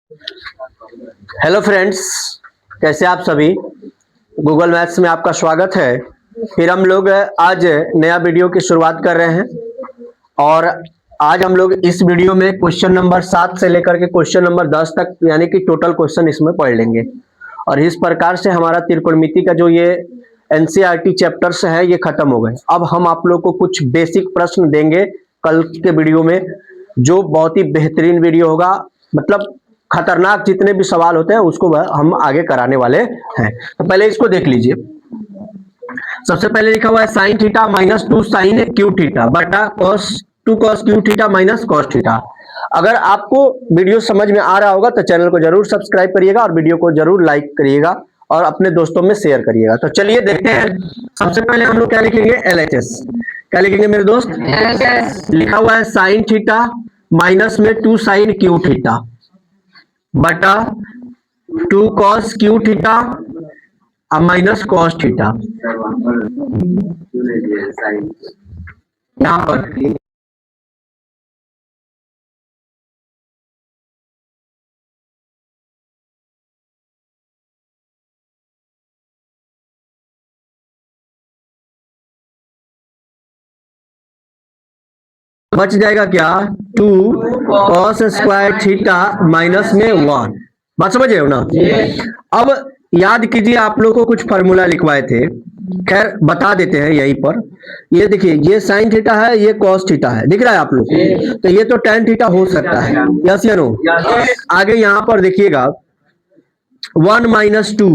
Hello friends, कैसे आप सभी। गूगल मैथ्स में आपका स्वागत है। फिर हम लोग आज नया वीडियो की शुरुआत कर रहे हैं और आज हम लोग इस वीडियो में क्वेश्चन नंबर 7 से लेकर के क्वेश्चन नंबर 10 तक यानी कि टोटल क्वेश्चन इसमें पढ़ लेंगे। और इस प्रकार से हमारा त्रिकोणमिति का जो ये एनसीईआरटी चैप्टर्स है ये खत्म हो गए। अब हम आप लोग को कुछ बेसिक प्रश्न देंगे कल के वीडियो में, जो बहुत ही बेहतरीन वीडियो होगा। मतलब खतरनाक जितने भी सवाल होते हैं उसको हम आगे कराने वाले हैं। तो पहले इसको देख लीजिए। सबसे पहले लिखा हुआ है sine theta minus 2 sine q theta बटा cos 2 cos q theta minus cos theta. अगर आपको वीडियो समझ में आ रहा होगा तो चैनल को जरूर सब्सक्राइब करिएगा और वीडियो को जरूर लाइक करिएगा और अपने दोस्तों में शेयर करिएगा। तो चलिए देखते हैं। सबसे पहले हम लोग क्या लिखेंगे, एलएचएस। क्या लिखेंगे मेरे दोस्त, एलएचएस। लिखा हुआ है साइन थीटा माइनस में 2 साइन क्यू थीटा बटा 2 cos q theta minus cos theta. यहाँ पर बच जाएगा क्या, 2 कॉस स्क्वायर थीटा माइनस में 1। बात समझे हो ना। अब याद कीजिए, आप लोगों को कुछ फार्मूला लिखवाए थे, खैर बता देते हैं यहीं पर। ये देखिए, ये साइन थीटा है, ये कॉस थीटा है, दिख रहा है आप लोग को। तो ये तो tan थीटा हो सकता है, यस या नो। आगे यहाँ पर देखिएगा 1 माइनस 2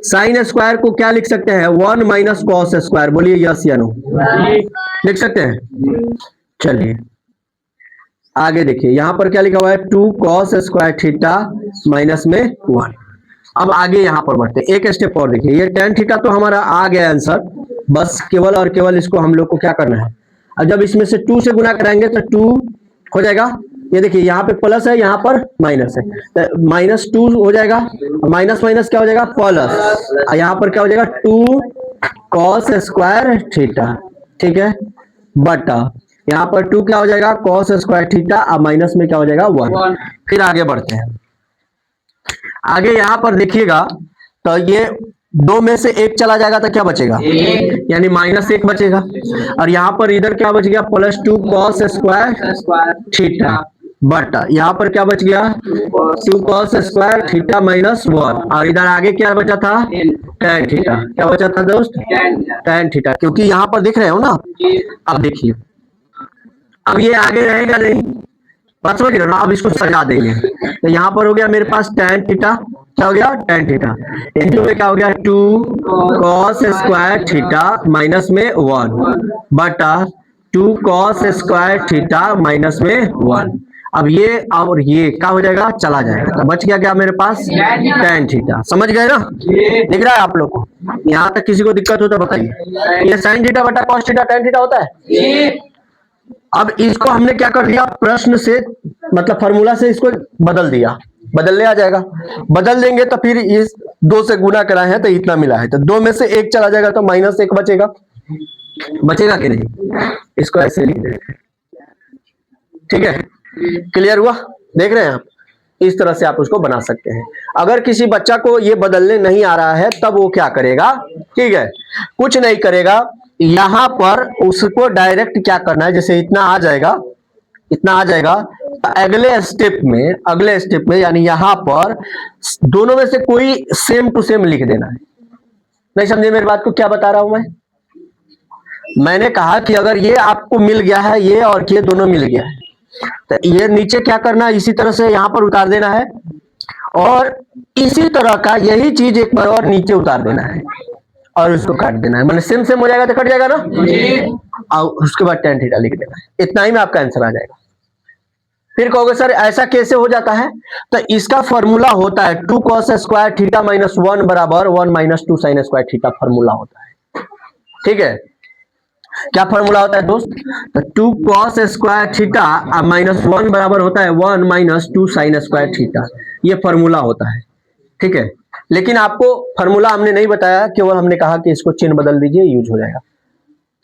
साइन स्क्वायर को क्या लिख सकते हैं, 1 माइनस कॉस स्क्वायर। बोलिए यस या नो, लिख सकते हैं। चलिए आगे देखिए, यहां पर क्या लिखा हुआ है, 2 कॉस स्क्वायर थीटा माइनस में 1। अब आगे यहां पर बढ़ते हैं, एक स्टेप और देखिए। ये tan थीटा तो हमारा आ गया आंसर, बस केवल और केवल इसको हम लोग को क्या करना है। अब जब इसमें से 2 से गुना कराएंगे तो 2 हो जाएगा। ये देखिए यहाँ पे प्लस है, यहाँ पर माइनस है, तो माइनस 2 हो जाएगा। माइनस माइनस क्या हो जाएगा, प्लस। यहाँ पर क्या हो जाएगा, 2 कॉस स्क्वायर थीटा, ठीक है, बटा यहाँ पर 2 क्या हो जाएगा, कॉस स्क्वायर थीटा, अब माइनस में क्या हो जाएगा, 1। फिर आगे बढ़ते हैं। आगे यहाँ पर देखिएगा तो ये 2 में से 1 चला जाएगा तो क्या बचेगा, यानी -1 बचेगा। और यहाँ पर इधर क्या बच गया, +2 कॉस स्क्वायर थीटा बटा यहाँ पर क्या बच गया, 2 कॉस स्क्वायर थीटा माइनस 1। और इधर आगे क्या बचा था, tan थीटा। क्या बचा था दोस्त, tan थीटा, क्योंकि यहाँ पर दिख रहे हो ना। अब देखिए, अब ये आगे रहेगा नहीं, बात समझ रहे हो ना। अब इसको सजा देंगे तो यहाँ पर हो गया मेरे पास tan थीटा। क्या हो गया, tan थीटा इनटू में क्या हो गया, 2 कॉस स्क्वायर थीटा माइनस में 1 बटा 2 कॉस स्क्वायर थीटा माइनस में 1। अब ये और ये क्या हो जाएगा, चला जाएगा, तो बच गया क्या मेरे पास, tan थीटा। समझ गए ना, दिख रहा है आप लोग को। यहाँ तक किसी को दिक्कत हो तो बताइए। ये sin थीटा बटा cos थीटा tan थीटा होता है। अब इसको हमने क्या कर दिया, प्रश्न से मतलब फार्मूला से इसको बदल दिया, बदलने आ जाएगा। बदल देंगे तो फिर इस 2 से गुना कराए हैं तो इतना मिला है, तो 2 में से 1 चला जाएगा तो -1 बचेगा। बचेगा कि नहीं, इसको ऐसे लिख देते, ठीक है। क्लियर हुआ, देख रहे हैं आप, इस तरह से आप उसको बना सकते हैं। अगर किसी बच्चा को ये बदलने नहीं आ रहा है तब वो क्या करेगा, ठीक है, कुछ नहीं करेगा। यहां पर उसको डायरेक्ट क्या करना है, जैसे इतना आ जाएगा, इतना आ जाएगा, अगले स्टेप में यानी यहां पर दोनों में से कोई सेम टू सेम लिख देना है। नहीं समझे मेरी बात को, क्या बता रहा हूं मैंने कहा कि अगर ये आपको मिल गया है, ये और ये दोनों मिल गया है, तो ये नीचे क्या करना है, इसी तरह से यहां पर उतार देना है और इसी तरह का यही चीज एक बार और नीचे उतार देना है और उसको काट देना है। मतलब सेम सेम हो जाएगा तो कट जाएगा ना, और उसके बाद tan थीटा लिख देना है। इतना ही में आपका आंसर आ जाएगा। फिर कहोगे सर ऐसा कैसे हो जाता है, तो इसका फॉर्मूला होता है 2 cos स्क्वायर थीटा माइनस 1 बराबर 1 minus 2 sin square theta, formula होता है, ठीक है। क्या फॉर्मूला होता है दोस्त, तो 2 cos स्क्वायर थीटा माइनस 1 बराबर होता है 1 माइनस 2 sin स्क्वायर थीटा, ये फॉर्मूला होता है, ठीक है। लेकिन आपको फॉर्मूला हमने नहीं बताया, केवल हमने कहा कि इसको चिन्ह बदल दीजिए, यूज हो जाएगा।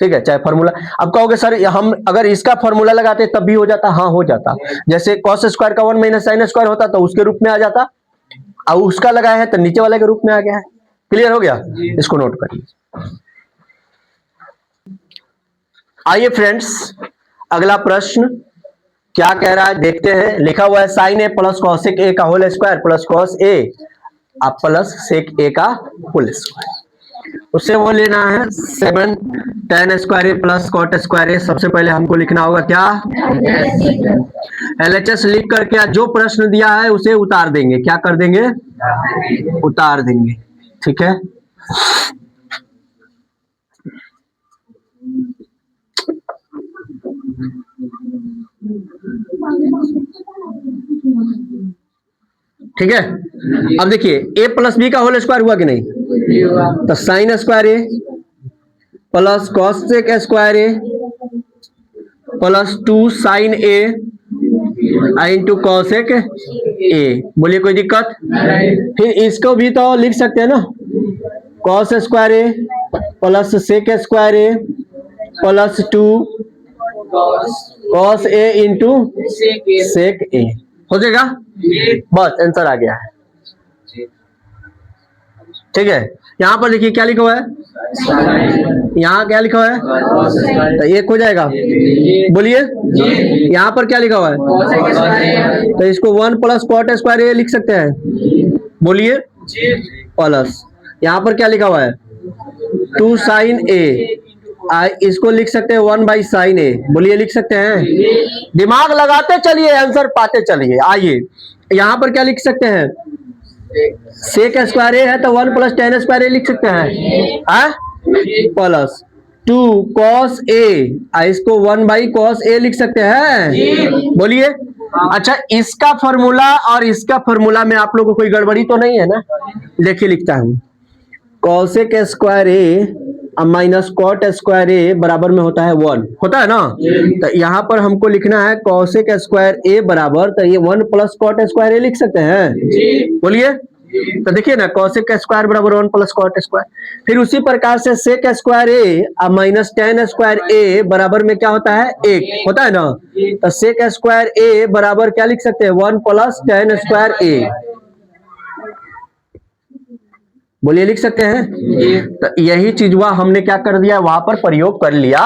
ठीक है, चाहे फॉर्मूला। अब कहोगे सर हम अगर इसका फॉर्मूला लगाते तब भी हो जाता, हाँ हो जाता। जैसे कॉस स्क्वायर का 1 माइनस साइन स्क्वायर होता तो उसके रूप में आ जाता, अब उसका लगाया है तो नीचे वाले के रूप में आ गया है। क्लियर हो गया, इसको नोट करिए। आइए फ्रेंड्स, अगला प्रश्न क्या कह रहा है देखते हैं। लिखा हुआ है sine A plus cosec A का whole square plus cos A अब प्लस सेक ए का होल स्क्वायर। उससे वो लेना है 7 tan square A plus cot square ए। सबसे पहले हमको लिखना होगा क्या, LHS लिख करके जो प्रश्न दिया है उसे उतार देंगे। क्या कर देंगे, उतार देंगे। ठीक है, ठीक है। अब देखिए a प्लस बी का होल स्क्वायर हुआ कि नहीं, तो sine square A plus cosec square A plus 2 sine A into cosec A. बोलिए कोई दिक्कत। फिर इसको भी तो लिख सकते हैं ना, cos square A plus sec square A plus 2 cos A into sec ए। हो जाएगा, बस आंसर आ गया है। ठीक है, यहाँ पर देखिए क्या लिखा हुआ है, यहाँ क्या लिखा हुआ है, तो एक हो जाएगा। बोलिए यहाँ पर क्या लिखा हुआ है, तो इसको 1 प्लस कॉट स्क्वायर ए लिख सकते हैं। बोलिए प्लस यहाँ पर क्या लिखा हुआ है 2 साइन ए, इसको लिख सकते हैं 1 बाई साइन ए। बोलिए लिख सकते हैं, दिमाग लगाते चलिए आंसर पाते चलिए। आइए यहाँ पर क्या लिख सकते हैं, सेक स्क्वायर ए है तो 1 प्लस tan स्क्वायर ए लिख सकते हैं, प्लस 2 कॉस ए, इसको 1 बाई कॉस ए लिख सकते हैं। बोलिए अच्छा, इसका फॉर्मूला और इसका फॉर्मूला में आप लोगों को कोई गड़बड़ी तो नहीं है ना। देखिए लिखता हूं, कॉसेक स्क्वायर ए माइनस कॉट स्क्वायर ए बराबर में होता है 1, होता है ना। तो यहाँ पर हमको लिखना है कॉसेक स्क्वायर ए बराबर, तो ये 1 प्लस कॉट स्क्वायर ए लिख सकते हैं। बोलिए, तो देखिए ना कॉसेक स्क्वायर बराबर 1 प्लस कॉट स्क्वायर। फिर उसी प्रकार से सेक स्क्वायर ए माइनस tan स्क्वायर ए बराबर में क्या होता है 1, होता है ना। तो सेक स्क्वायर ए बराबर क्या लिख सकते हैं 1 प्लस tan स्क्वायर ए। बोलिए लिख सकते हैं। तो यही चीज वह हमने क्या कर दिया, वहां पर प्रयोग कर लिया।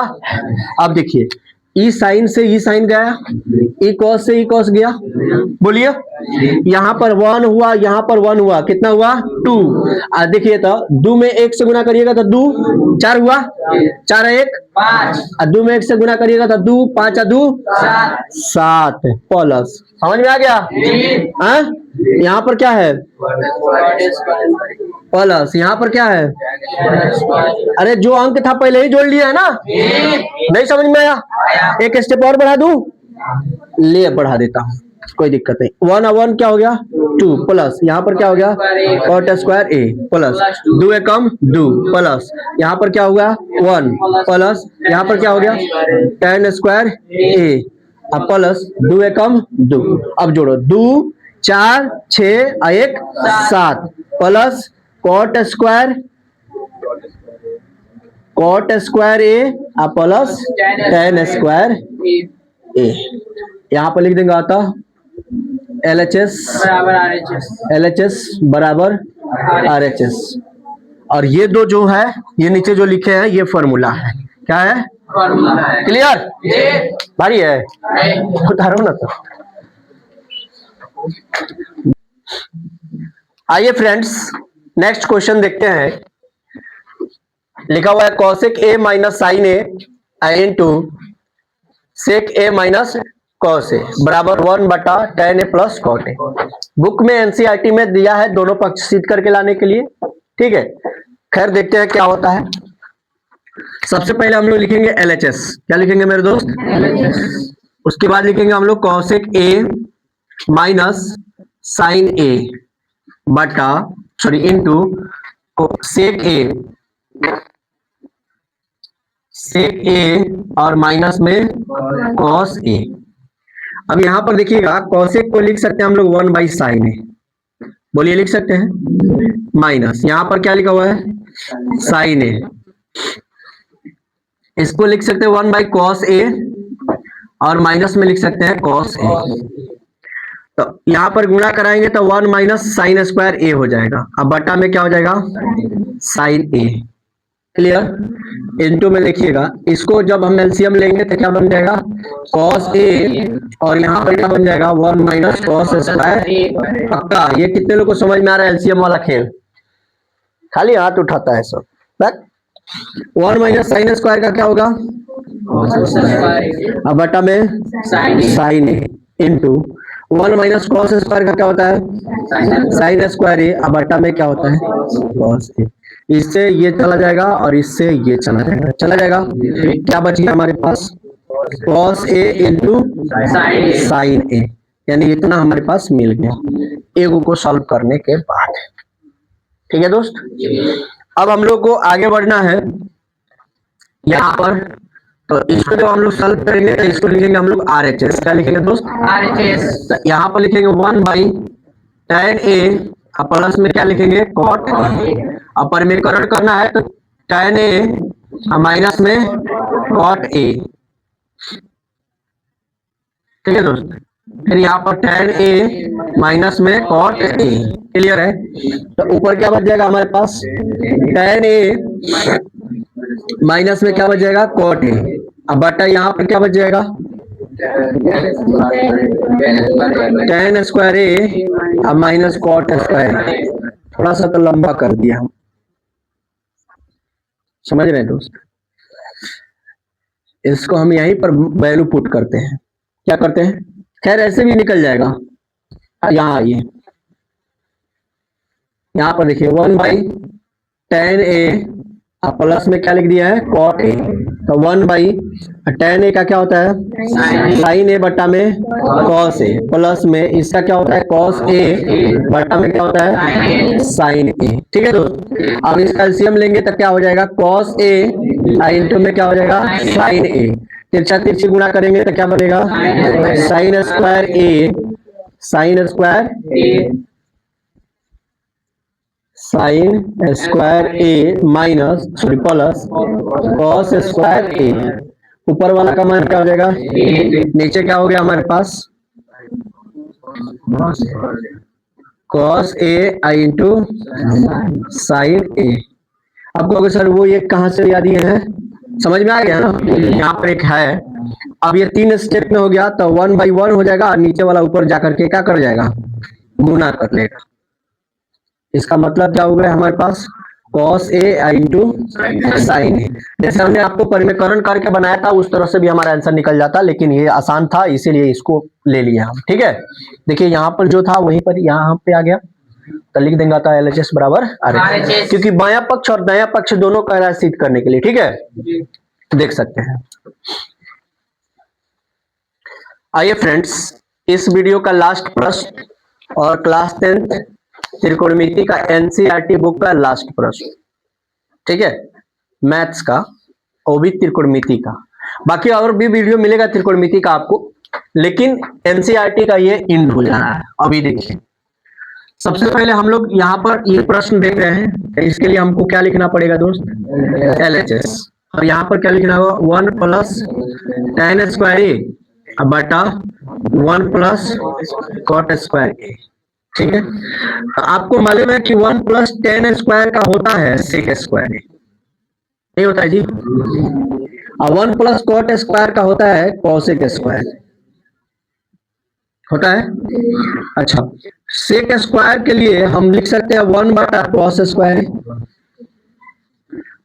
अब देखिए ई साइन से ई साइन गया, ई कॉस से ई कॉस गया। बोलिए यहाँ पर 1 हुआ, यहाँ पर 1 हुआ, कितना हुआ 2। देखिए तो 2 में 1 से गुना करिएगा तो 2 4 हुआ, 4 1 5, 2 में 1 से गुना करिएगा तो 2 5 2 7 प्लस। समझ में आ गया। यहाँ पर क्या है प्लस, यहाँ पर क्या है, अरे जो अंक था पहले ही जोड़ लिया है ना। नहीं समझ में आया, एक स्टेप और बढ़ा दूं, ले बढ़ा देता हूँ, कोई दिक्कत नहीं। 1 और 1 क्या हो गया 2 प्लस यहाँ पर क्या हो गया cot square A plus 2 Ekam 2 plus यहाँ पर क्या हो गया 1 प्लस यहाँ पर क्या हो गया tan स्क्वायर ए प्लस 2 एकम 2। अब जोड़ो 2 4 6 1 7 plus cot square A plus tan square ए। यहाँ पर लिख देंगे आता LHS बराबर RHS, और ये दो जो है ये नीचे जो लिखे हैं ये फॉर्मूला है। क्या है, क्लियर, भारी है, उतारो ना तो। आइए फ्रेंड्स नेक्स्ट क्वेश्चन देखते हैं। लिखा हुआ है cosec a minus sine A into sec a minus cos a बराबर 1 बटा tan a plus cot a. Book में एनसीईआरटी में दिया है दोनों पक्ष सिद्ध करके लाने के लिए। ठीक है, खैर देखते हैं क्या होता है। सबसे पहले हम लोग लिखेंगे LHS। क्या लिखेंगे मेरे दोस्त, उसके बाद लिखेंगे हम लोग कॉसेक ए माइनस साइन ए बटा इंटू सेक ए और माइनस में कॉस ए। अब यहां पर देखिएगा कॉसेक को लिख सकते हैं हम लोग 1 बाई साइन ए। बोलिए लिख सकते हैं, माइनस यहाँ पर क्या लिखा हुआ है साइन ए इसको लिख सकते हैं 1/cos a और माइनस में लिख सकते हैं cos a। तो यहां पर गुणा कराएंगे तो 1 माइनस साइन स्क्वायर a हो जाएगा। अब बटा में क्या हो जाएगा साइन a। क्लियर। इनटू में देखिएगा, इसको जब हम एलसीएम लेंगे तो क्या बन जाएगा cos a और यहाँ पर क्या बन जाएगा 1 माइनस cos स्क्वायर। पक्का ये कितने लोग को समझ में आ रहा है एलसीएम वाला खेल? खाली हाथ उठाता है सब। 1 माइनस साइन स्क्वायर का क्या होगा अब बटा में साइन ए इंटू 1 माइनस कॉस स्क्वायर का क्या होता है साइन स्क्वायर ए। अब बटा में क्या होता है कॉस ए। इससे ये चला जाएगा और इससे ये चला जाएगा क्या बच गया हमारे पास कॉस ए इंटू साइन ए, यानी इतना हमारे पास मिल गया एगो को सॉल्व करने के बाद। ठीक है दोस्त, अब हम लोग को आगे बढ़ना है यहाँ पर। तो इसको जब हम लोग सॉल्व करेंगे तो इसको लिखेंगे हम लोग RHS। क्या लिखेंगे दोस्त RHS। तो यहाँ पर लिखेंगे 1/tan a प्लस में क्या लिखेंगे cot a। अब परिमेयकरण करना है तो tan a माइनस में cot a। ठीक है दोस्त, फिर यहाँ पर tan a माइनस में cot a। क्लियर है। तो ऊपर क्या बच जाएगा हमारे पास tan a माइनस में क्या बच जाएगा cot a। अब बटा यहाँ पर क्या बच जाएगा tan स्क्वायर ए अब माइनस cot स्क्वायर। थोड़ा सा तो लंबा कर दिया हम, समझ रहे हैं दोस्त। इसको हम यहीं पर वैल्यू पुट करते हैं। क्या करते हैं, खैर ऐसे भी निकल जाएगा। यहाँ आइए, यहाँ पर देखिए 1/tan a प्लस में क्या लिख दिया है cot a। तो 1/tan a का क्या होता है sin a बटा में cos a प्लस में इसका क्या होता है cos a बटा में क्या होता है sin a। ठीक है दोस्त, अब इसका एलसीएम लेंगे तो क्या हो जाएगा cos a इंटू में क्या हो जाएगा sin a। तिरछा तिरछी गुणा करेंगे तो क्या बनेगा sin square a minus plus cos square a। ऊपर वाला का मान क्या हो जाएगा नीचे क्या हो गया हमारे पास cos a into sine a। अब कहोगे सर वो ये कहां से याद दिए हैं, समझ में आ गया ना। यहाँ पर एक है, अब ये 3 स्टेप में हो गया तो 1/1 हो जाएगा और नीचे वाला ऊपर जाकर के क्या कर जाएगा गुना कर लेगा। इसका मतलब क्या हो गया हमारे पास cos a into sine a। जैसे हमने आपको परिमेयकरण करके बनाया था उस तरह से भी हमारा आंसर निकल जाता, लेकिन ये आसान था इसीलिए इसको ले लिया हम। ठीक है, देखिए यहाँ पर जो था वहीं पर यहाँ पे आ गया तो लिख देंगे था LHS बराबर RHS, क्योंकि बायां पक्ष और दायां पक्ष दोनों का सिद्ध करने के लिए। ठीक है, तो देख सकते हैं। आइए फ्रेंड्स, इस वीडियो का लास्ट प्रश्न और क्लास 10th त्रिकोणमिति का NCERT बुक का लास्ट प्रश्न। ठीक है, मैथ्स का वो भी त्रिकोणमिति का। बाकी और भी वीडियो मिलेगा त्रिकोणमिति का आपको, लेकिन NCERT का ये इंड हो जाना है। अभी देखिए, सबसे पहले हम लोग यहाँ पर ये प्रश्न देख रहे हैं, इसके लिए हमको क्या लिखना पड़ेगा दोस्त LHS। और यहाँ पर क्या लिखना होगा 1 प्लस tan स्क्वायर a बटा 1 प्लस cot स्क्वायर a। ठीक है, आपको मालूम है कि 1 प्लस tan स्क्वायर का होता है sec स्क्वायर a, नहीं होता है जी। और 1 प्लस cot स्क्वायर का होता है cosec स्क्वायर, होता है। अच्छा, सेक स्क्वायर के लिए हम लिख सकते हैं 1 बटा cos स्क्वायर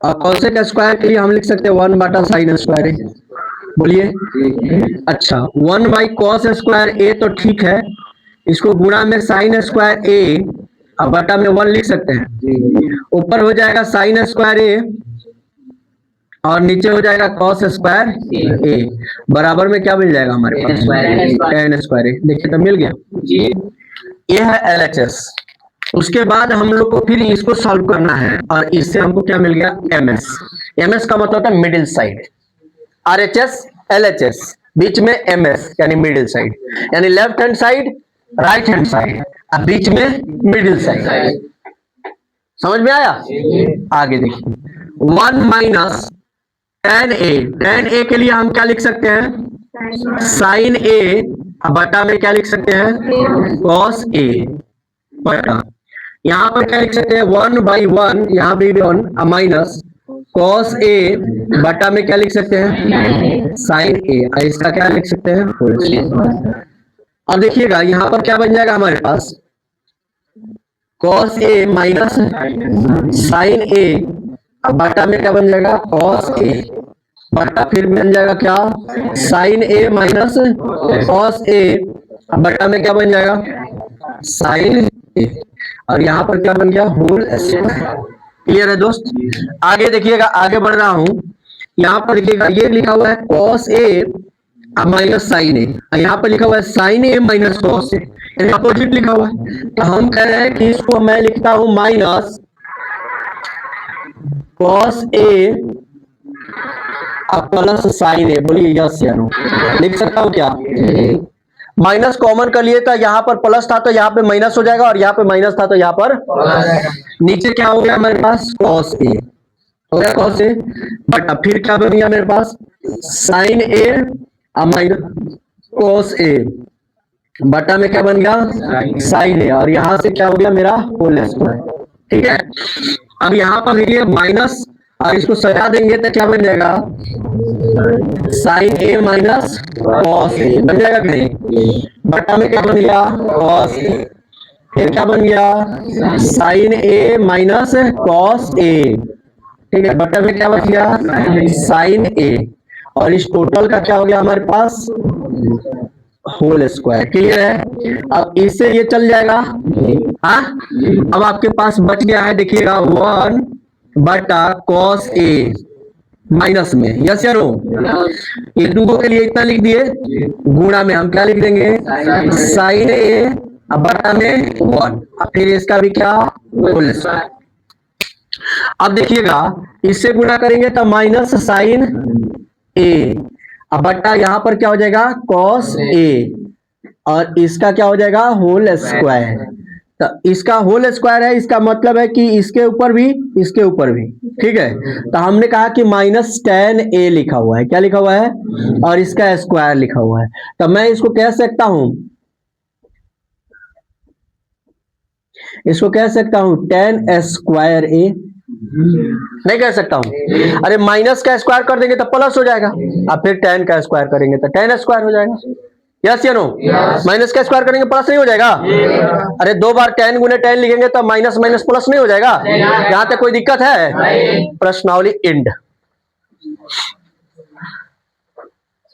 और cosec स्क्वायर के लिए हम लिख सकते हैं 1 बटा sin स्क्वायर। बोलिए। अच्छा, 1/cos स्क्वायर a तो ठीक है, इसको गुणा में sin स्क्वायर a और बटा में 1 लिख सकते हैं। ऊपर हो जाएगा sin स्क्वायर a और नीचे हो जाएगा cos स्क्वायर a, बराबर में क्या मिल जाएगा हमारे पास tan स्क्वायर a। देखिए तो मिल गया जी, ये है LHS। उसके बाद हम लोग को फिर इसको सॉल्व करना है और इससे हमको क्या मिल गया MS का मतलब है मिडिल साइड। RHS LHS बीच में MS यानी मिडिल साइड, यानी left hand side right hand side और बीच में मिडिल साइड। समझ में आया? आगे देखिए 1 माइनस tan a के लिए हम क्या लिख सकते हैं, साइन ए बटा में क्या लिख सकते हैं, कॉस ए बटा, यहाँ पर क्या लिख सकते हैं 1/1, यहाँ पे भी 1 माइनस कॉस ए बटा में क्या लिख सकते हैं, साइन ए, इसका क्या लिख सकते हैं होल स्क्वायर। अब देखिएगा यहाँ पर क्या बन जाएगा हमारे पास, कॉस ए माइनस साइन ए बटा में क्या बन जाएगा, कॉस ए बटा फिर बन जाएगा क्या, साइन ए माइनस कॉस ए बटा में क्या बन जाएगा, साइन ए, और यहाँ पर क्या बन गया, होल स्क्वायर। क्लियर है दोस्त। आगे देखिएगा, आगे बढ़ रहा हूं, यहाँ पर देखिएगा ये लिखा हुआ है कॉस ए माइनस साइन ए, यहाँ पर लिखा हुआ है साइन ए माइनस कॉस ए, अपोजिट लिखा हुआ है। तो हम कह रहे हैं कि इसको मैं लिखता हूं माइनस कॉस ए प्लस साइन ए, बोलिए यस या नो, लिख सकता हूं क्या, माइनस कॉमन कर लिए था, यहाँ पर प्लस था तो यहाँ पे माइनस हो जाएगा, और यहाँ पे माइनस था तो यहाँ पर नीचे क्या हो गया हमारे पास, कॉस ए हो गया, कॉस ए बटा फिर क्या बन गया मेरे पास, साइन ए माइनस कॉस ए बटा में क्या बन गया, साइन ए, और यहां से क्या हो गया मेरा होल स्क्वायर। ठीक है, अब यहाँ पर देखिए माइनस, और इसको सजा देंगे तो क्या बन जाएगा, साइन ए माइनस कॉस ए बन जाएगा कि नहीं, बटा में क्या बन गया, कॉस ए, फिर क्या बन गया, साइन ए माइनस कॉस ए, ठीक है, बटा में क्या बच गया, साइन ए, और इस टोटल का क्या हो गया हमारे पास, होल स्क्वायर। क्लियर है। अब इससे ये चल जाएगा, हाँ, अब आपके पास बच गया है, देखिएगा 1 बटा कॉस ए माइनस में, यस या नो, ये दूगों के लिए इतना लिख दिए, गुणा में हम क्या लिख देंगे, साइन ए बटा में 1, फिर इसका भी क्या, होल स्क्वायर। अब देखिएगा इससे गुणा करेंगे तो माइनस साइन ए, अब बटा यहां पर क्या हो जाएगा, कॉस ए, और इसका क्या हो जाएगा, होल स्क्वायर। तो इसका होल स्क्वायर है, इसका मतलब है कि इसके ऊपर भी, इसके ऊपर भी, ठीक है। तो हमने कहा कि माइनस tan a लिखा हुआ है, क्या लिखा हुआ है, और इसका स्क्वायर लिखा हुआ है, तो मैं इसको कह सकता हूं, इसको कह सकता हूं tan स्क्वायर a, नहीं कह सकता हूं, अरे माइनस का स्क्वायर कर देंगे तो प्लस हो जाएगा, अब फिर tan का स्क्वायर करेंगे तो tan स्क्वायर हो जाएगा, यस या नो, माइनस का स्क्वायर करेंगे प्लस नहीं हो जाएगा, अरे 2 बार tan गुने tan लिखेंगे तो माइनस माइनस प्लस नहीं हो जाएगा, यहां तक कोई दिक्कत है, प्रश्नावली एंड।